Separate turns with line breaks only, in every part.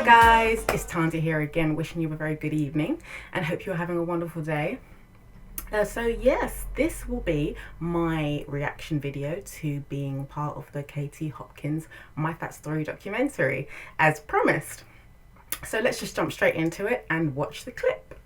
Hi guys, it's Thandi here again, wishing you a very good evening and hope you're having a wonderful day. So yes, this will be my reaction video to being part of the Katie Hopkins My Fat Story documentary, as promised. So let's just jump straight into it and watch the clip.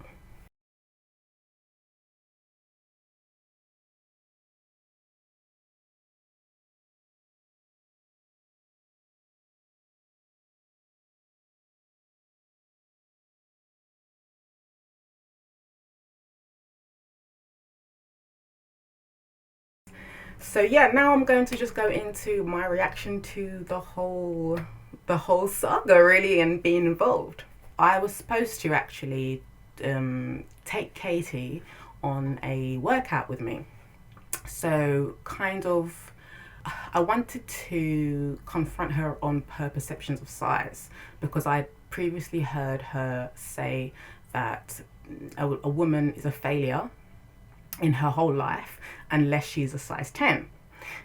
So yeah, now I'm going to just go into my reaction to the whole saga really and being involved. I was supposed to actually take Katie on a workout with me. So kind of I wanted to confront her on her perceptions of size, because I previously heard her say that a woman is a failure in her whole life unless she's a size 10.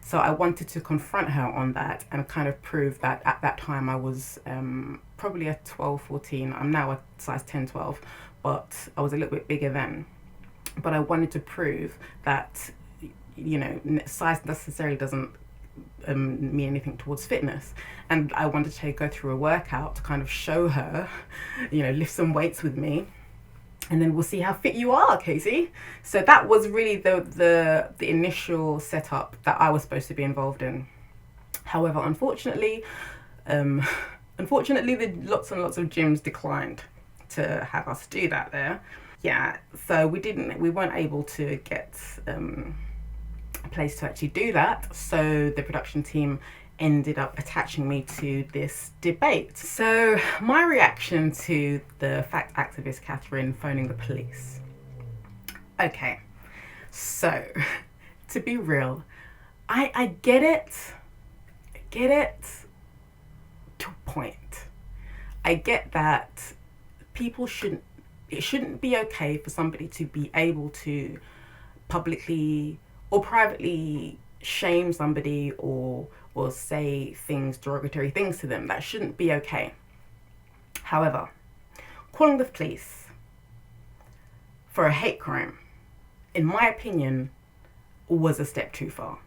So I wanted to confront her on that and kind of prove that at that time I was probably a 12, 14. I'm now a size 10, 12, but I was a little bit bigger then. But I wanted to prove that, you know, size necessarily doesn't mean anything towards fitness. And I wanted to go through a workout to kind of show her, you know, lift some weights with me, and then we'll see how fit you are, Katie. So that was really the initial setup that I was supposed to be involved in. However, unfortunately, the lots and lots of gyms declined to have us do that there. Yeah, so we weren't able to get a place to actually do that. So the production team ended up attaching me to this debate. So my reaction to the fact activist Catherine phoning the police. Okay, so to be real, I get it to a point. I get that it shouldn't be okay for somebody to be able to publicly or privately shame somebody or say derogatory things to them. That shouldn't be okay. However, calling the police for a hate crime, in my opinion, was a step too far.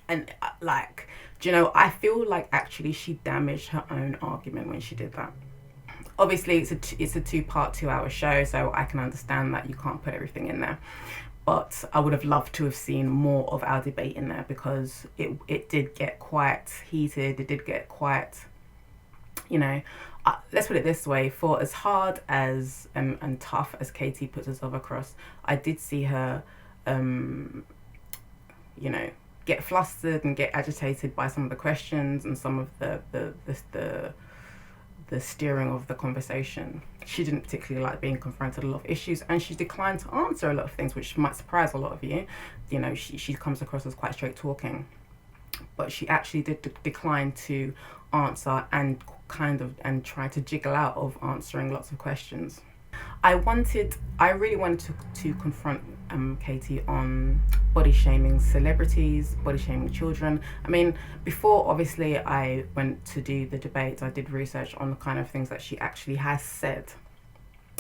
And like, do you know, I feel like actually she damaged her own argument when she did that. Obviously it's a 2-hour show, so I can understand that you can't put everything in there. But I would have loved to have seen more of our debate in there, because it did get quite heated. It did get quite, you know, let's put it this way, for as hard as and tough as Katie puts herself across, I did see her, you know, get flustered and get agitated by some of the questions and some of the steering of the conversation. She didn't particularly like being confronted a lot of issues, and she declined to answer a lot of things, which might surprise a lot of you. You know, she comes across as quite straight talking, but she actually did decline to answer and try to jiggle out of answering lots of questions. I really wanted to confront Katie on body shaming celebrities, body shaming children. I mean, before obviously I went to do the debate, I did research on the kind of things that she actually has said.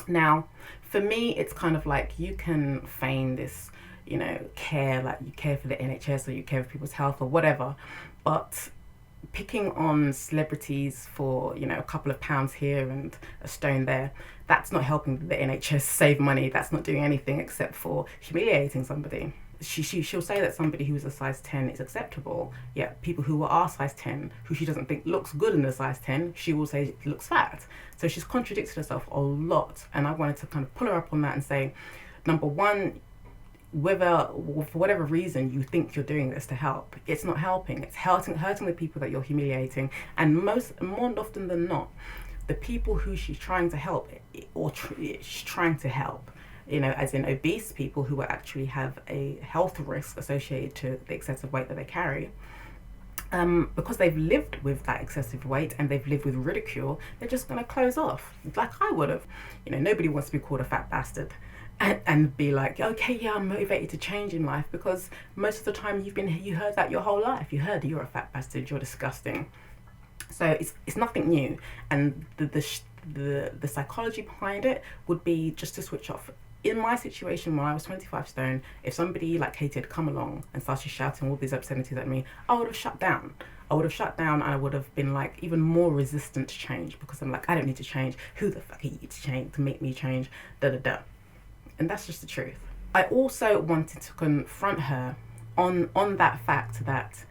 Now, for me, it's kind of like, you can feign this, you know, care, like you care for the NHS or you care for people's health or whatever, but picking on celebrities for, you know, a couple of pounds here and a stone there, that's not helping the NHS save money. That's not doing anything except for humiliating somebody. She'll say that somebody who's a size 10 is acceptable, yet people who are size 10, who she doesn't think looks good in a size 10, she will say looks fat. So she's contradicted herself a lot, and I wanted to kind of pull her up on that and say, number one, whether for whatever reason you think you're doing this to help, it's not helping. It's hurting the people that you're humiliating, and more often than not, the people who she's trying to help, she's trying to help, you know, as in obese people who actually have a health risk associated to the excessive weight that they carry, because they've lived with that excessive weight and they've lived with ridicule, they're just going to close off, like I would have. You know, nobody wants to be called a fat bastard and be like, okay, yeah, I'm motivated to change in life, because most of the time you heard that your whole life. You heard you're a fat bastard, you're disgusting. So it's nothing new, and the psychology behind it would be just to switch off. In my situation, when I was 25 stone, if somebody like Katie had come along and started shouting all these obscenities at me, I would have shut down. And I would have been like even more resistant to change, because I'm like, I don't need to change. Who the fuck are you to change, to make me change? And that's just the truth. I also wanted to confront her on that fact that,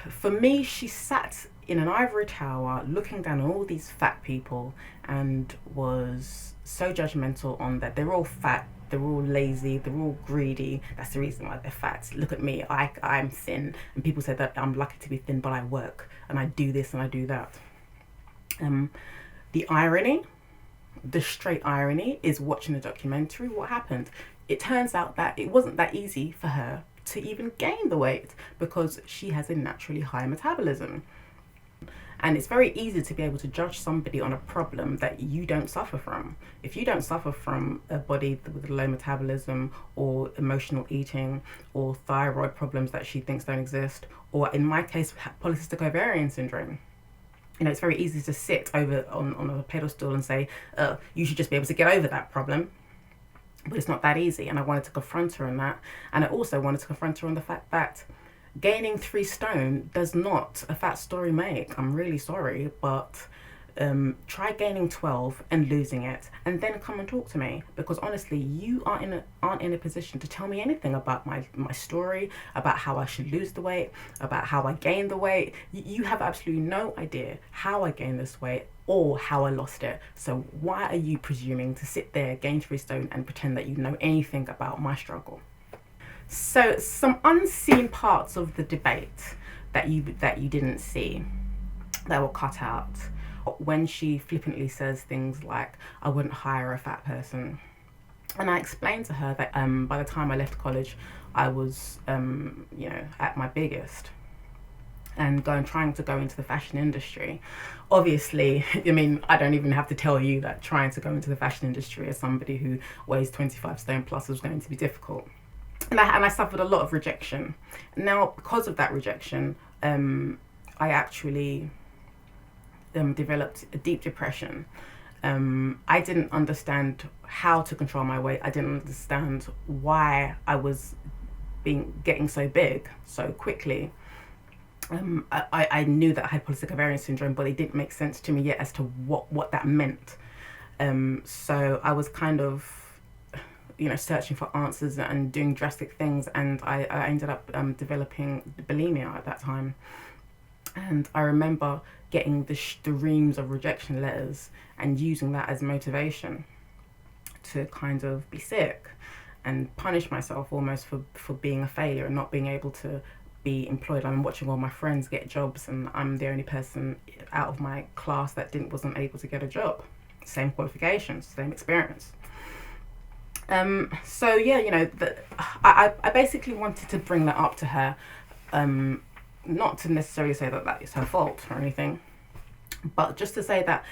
for me, she sat in an ivory tower looking down on all these fat people and was so judgmental on that they're all fat, they're all lazy, they're all greedy, that's the reason why they're fat. Look at me, I'm thin, and people say that I'm lucky to be thin, but I work and I do this and I do that. The irony, the straight irony, is watching the documentary, what happened. It turns out that it wasn't that easy for her to even gain the weight, because she has a naturally high metabolism. And it's very easy to be able to judge somebody on a problem that you don't suffer from. If you don't suffer from a body with low metabolism, or emotional eating, or thyroid problems that she thinks don't exist, or in my case, polycystic ovarian syndrome, it's very easy to sit over on a pedestal and say, you should just be able to get over that problem. But it's not that easy, and I wanted to confront her on that. And I also wanted to confront her on the fact that gaining 3 stone does not a fat story make. I'm really sorry, but try gaining 12 and losing it, and then come and talk to me, because honestly, you aren't in a position to tell me anything about my story, about how I should lose the weight, about how I gained the weight. You have absolutely no idea how I gained this weight or how I lost it. So why are you presuming to sit there, gain 3 stone, and pretend that you know anything about my struggle? So some unseen parts of the debate that you didn't see, that were cut out, when she flippantly says things like, I wouldn't hire a fat person. And I explained to her that by the time I left college, I was at my biggest, and trying to go into the fashion industry. Obviously, I mean, I don't even have to tell you that trying to go into the fashion industry as somebody who weighs 25 stone plus was going to be difficult. And I suffered a lot of rejection. Now, because of that rejection, I actually developed a deep depression. I didn't understand how to control my weight. I didn't understand why I was getting so big so quickly. I knew that I had polycystic ovarian syndrome, but it didn't make sense to me yet as to what that meant. So I was kind of searching for answers and doing drastic things, and I ended up developing bulimia at that time. And I remember getting the reams of rejection letters and using that as motivation to kind of be sick and punish myself almost for being a failure and not being able to be employed. I'm watching all my friends get jobs, and I'm the only person out of my class that wasn't able to get a job. Same qualifications, same experience. So yeah, I basically wanted to bring that up to her, not to necessarily say that is her fault or anything, but just to say that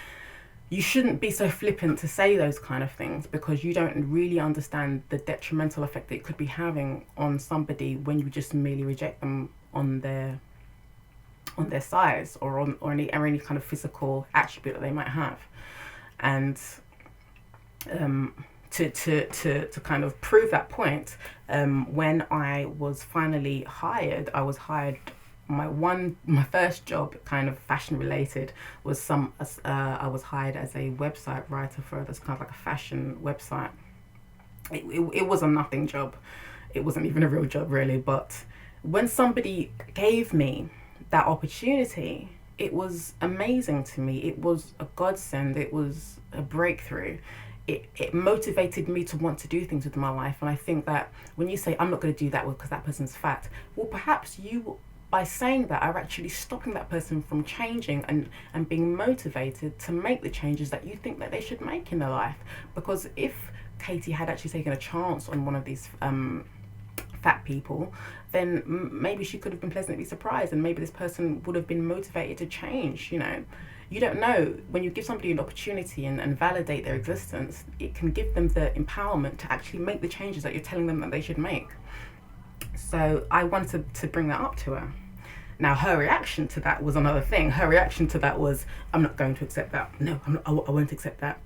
you shouldn't be so flippant to say those kind of things, because you don't really understand the detrimental effect that it could be having on somebody when you just merely reject them on their size or any kind of physical attribute that they might have. And to kind of prove that point, when I was finally hired, my first job, kind of fashion related, was I was hired as a website writer for this kind of like a fashion website. It was a nothing job. It wasn't even a real job really, but when somebody gave me that opportunity, it was amazing to me. It was a godsend. It was a breakthrough. It motivated me to want to do things with my life. And I think that when you say, I'm not going to do that because that person's fat, well, perhaps you, by saying that, are actually stopping that person from changing and being motivated to make the changes that you think that they should make in their life. Because if Katie had actually taken a chance on one of these fat people, then maybe she could have been pleasantly surprised, and maybe this person would have been motivated to change. You don't know. When you give somebody an opportunity and validate their existence, it can give them the empowerment to actually make the changes that you're telling them that they should make. So I wanted to bring that up to her. Now, her reaction to that was another thing. Her reaction to that was, I'm not going to accept that. No, I won't accept that.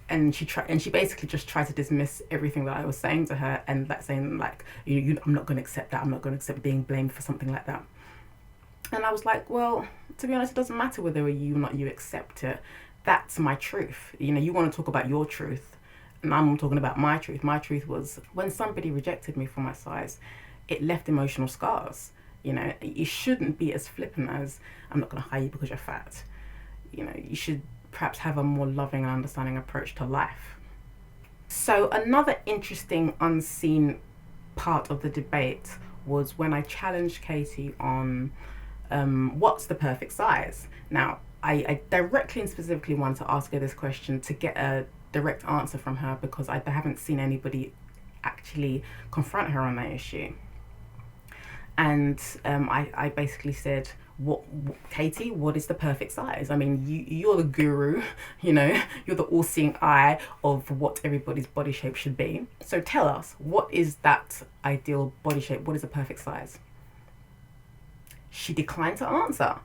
And she basically just tried to dismiss everything that I was saying to her, and that saying like, I'm not going to accept that. I'm not going to accept being blamed for something like that. And I was like, well, to be honest, it doesn't matter whether you or not you accept it. That's my truth. You want to talk about your truth, and I'm talking about my truth. My truth was, when somebody rejected me for my size, it left emotional scars. It shouldn't be as flippant as, I'm not going to hire you because you're fat. You should perhaps have a more loving and understanding approach to life. So another interesting unseen part of the debate was when I challenged Katie on what's the perfect size. Now, I directly and specifically wanted to ask her this question to get a direct answer from her, because I haven't seen anybody actually confront her on that issue. And I basically said, Katie, what is the perfect size? I mean, you're the guru, you're the all-seeing eye of what everybody's body shape should be. So tell us, what is that ideal body shape? What is the perfect size? She declined to answer.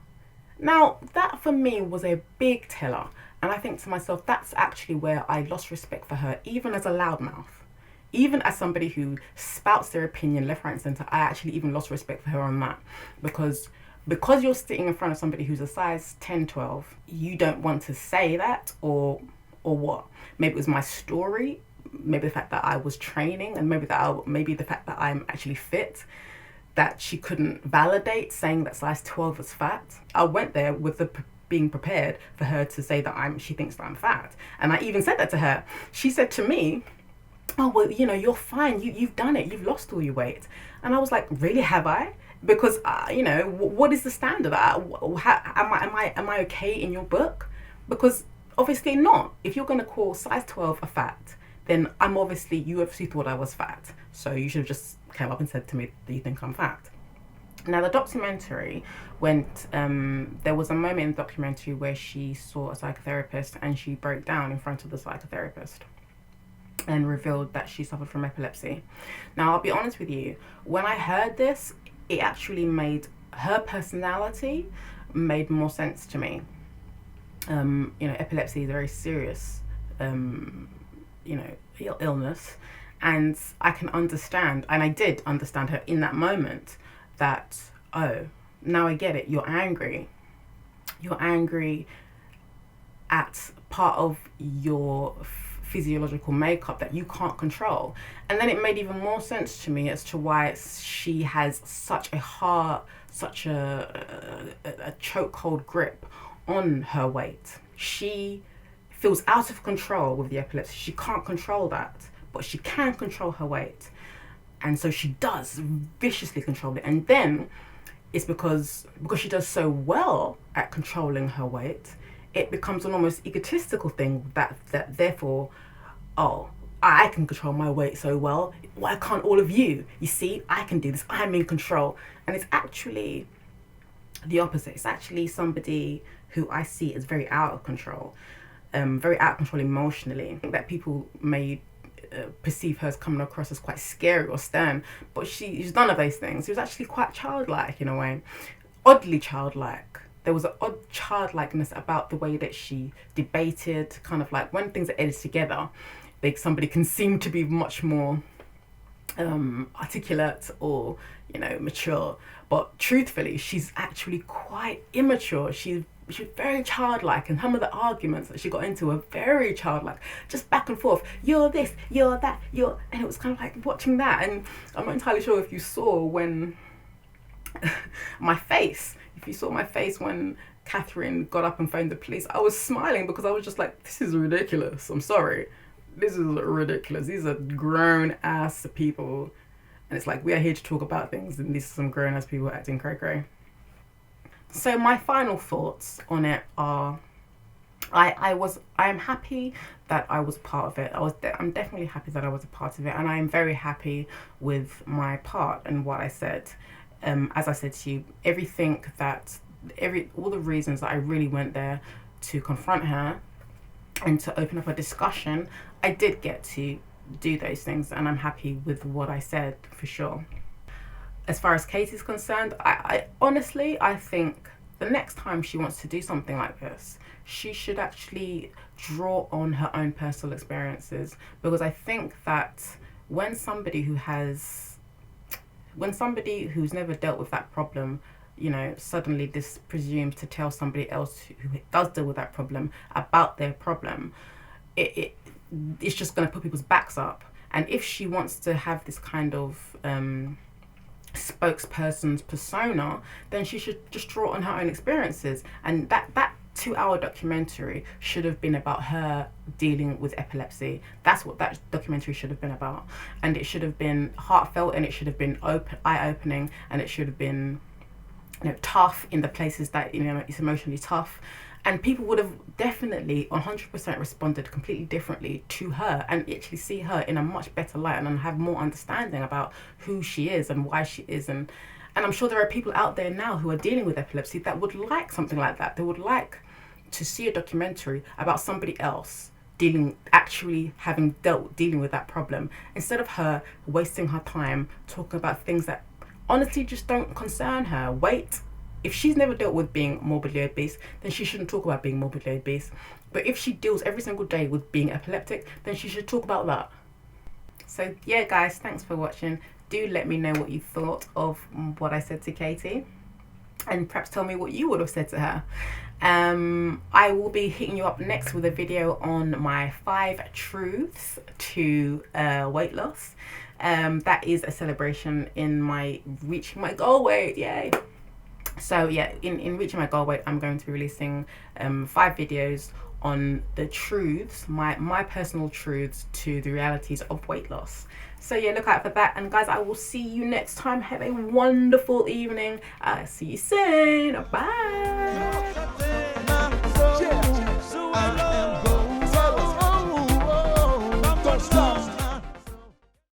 Now, that for me was a big teller. And I think to myself, that's actually where I lost respect for her, even as a loudmouth. Even as somebody who spouts their opinion left, right, and centre, I actually even lost respect for her on that. Because you're sitting in front of somebody who's a size 10, 12, you don't want to say that, or what? Maybe it was my story, maybe the fact that I was training, and maybe the fact that I'm actually fit, that she couldn't validate saying that size 12 was fat. I went there with being prepared for her to say that she thinks that I'm fat. And I even said that to her. She said to me, oh, well, you're fine. You've done it. You've lost all your weight. And I was like, really, have I? Because, what is the standard? Am I okay in your book? Because obviously not. If you're going to call size 12 a fat, then you obviously thought I was fat. So you should have just came up and said to me that you think I'm fat. Now, the documentary there was a moment in the documentary where she saw a psychotherapist and she broke down in front of the psychotherapist and revealed that she suffered from epilepsy. Now, I'll be honest with you, when I heard this, it actually made her personality made more sense to me. Epilepsy is a very serious, illness, and I can understand, and I did understand her in that moment, that, oh, now I get it, you're angry. You're angry at part of your physiological makeup that you can't control. And then it made even more sense to me as to why she has such a chokehold grip on her weight. She feels out of control with the epilepsy. She can't control that, but she can control her weight. And so she does viciously control it. And then it's because she does so well at controlling her weight, it becomes an almost egotistical thing that therefore, oh, I can control my weight so well, why can't all of you? You see, I can do this, I'm in control. And it's actually the opposite. It's actually somebody who I see as very out of control emotionally. I think that people may perceive her as coming across as quite scary or stern, but she's none of those things. She was actually quite childlike in a way, oddly childlike. There was an odd childlikeness about the way that she debated, kind of like when things are edited together, somebody can seem to be much more articulate or, mature. But truthfully, she's actually quite immature. She's very childlike, and some of the arguments that she got into were very childlike, just back and forth. You're this, you're that, and it was kind of like watching that. And I'm not entirely sure if you saw when if you saw my face when Catherine got up and phoned the police, I was smiling because I was just like, this is ridiculous. I'm sorry. This is ridiculous. These are grown ass people. And it's like, we are here to talk about things, and these are some grown ass people acting cray-cray. So my final thoughts on it are, I am happy that I was a part of it. I'm definitely happy that I was a part of it, and I am very happy with my part and what I said. As I said to you, all the reasons that I really went there to confront her and to open up a discussion, I did get to do those things, and I'm happy with what I said for sure. as far as Katie's concerned, I honestly, I think the next time she wants to do something like this, she should actually draw on her own personal experiences, because I think that when somebody who's never dealt with that problem, you know, suddenly this presumes to tell somebody else who does deal with that problem about their problem, it's just going to put people's backs up. And if she wants to have this kind of spokesperson's persona, then she should just draw on her own experiences. And that 2-hour documentary should have been about her dealing with epilepsy. That's what that documentary should have been about. And it should have been heartfelt, and it should have been eye-opening, and it should have been, you know, tough in the places that, you know, it's emotionally tough. And people would have definitely 100% responded completely differently to her, and actually see her in a much better light and have more understanding about who she is and why she is. And I'm sure there are people out there now who are dealing with epilepsy that would like something like that. They would like to see a documentary about somebody else dealing with that problem, instead of her wasting her time talking about things that honestly just don't concern her. Wait, if she's never dealt with being morbidly obese, then she shouldn't talk about being morbidly obese. But if she deals every single day with being epileptic, then she should talk about that. So yeah, guys, thanks for watching. Do let me know what you thought of what I said to Katie, and perhaps tell me what you would have said to her. I will be hitting you up next with a video on my 5 truths to weight loss. That is a celebration in my reaching my goal weight. Yay! So yeah, in reaching my goal weight, I'm going to be releasing 5 videos on the truths, my personal truths to the realities of weight loss. So yeah, look out for that. And guys, I will see you next time. Have a wonderful evening. See you soon. Bye.